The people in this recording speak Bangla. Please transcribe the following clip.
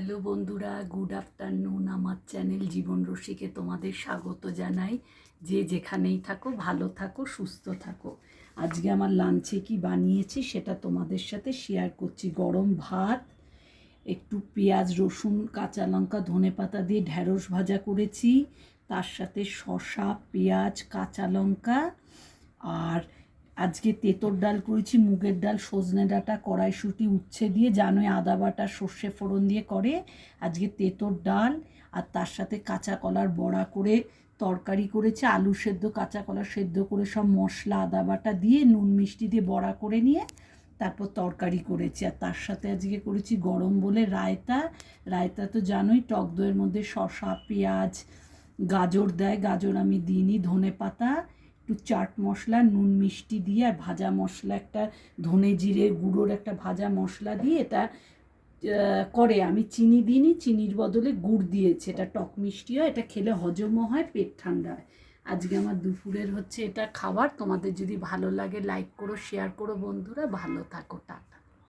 হ্যালো বন্ধুরা, গুড আফটারনুন। আমার চ্যানেল জীবন রসিকে তোমাদের স্বাগত জানাই। যে যেখানেই থাকো ভালো থাকো, সুস্থ থাকো। আজকে আমার লাঞ্চে কি বানিয়েছি সেটা তোমাদের সাথে শেয়ার করছি। গরম ভাত, একটু পেঁয়াজ রসুন কাঁচা লঙ্কা ধনেপাতা দিয়ে ঢ্যাঁড়স ভাজা করেছি, তার সাথে শসা পেঁয়াজ কাঁচা লঙ্কা। আর আজকে তেঁতোর ডাল করেছি, মুগের ডাল সজনে ডাঁটা কড়াইশুঁটি উচ্ছে দিয়ে, জানোই আদা বাটা সর্ষে ফোড়ন দিয়ে করে। আজকে তেঁতোর ডাল আর তার সাথে কাঁচা কলার বড়া করে তরকারি করেছে, আলু সেদ্ধ কাঁচা কলা সেদ্ধ করে সব মশলা আদা বাটা দিয়ে নুন মিষ্টি দিয়ে বড়া করে নিয়ে তারপর তরকারি করেছি। আর তার সাথে আজকে করেছি গরম বলে রায়তা। রায়তা তো জানোই টক দইয়ের মধ্যে শসা পেঁয়াজ গাজর দেয়, গাজর আমি দিইনি, ধনে পাতা একটু চাট মশলা নুন মিষ্টি দিয়ে আর ভাজা মশলা একটা ধনে জিরে গুঁড়োর একটা ভাজা মশলা দিয়ে এটা করে। আমি চিনি দিইনি, চিনির বদলে গুড় দিয়েছি। এটা টক মিষ্টি হয়, এটা খেলে হজমও হয়, পেট ঠান্ডা হয়। আজকে আমার দুপুরের হচ্ছে এটা খাবার। তোমাদের যদি ভালো লাগে লাইক করো শেয়ার করো বন্ধুরা। ভালো থাকো।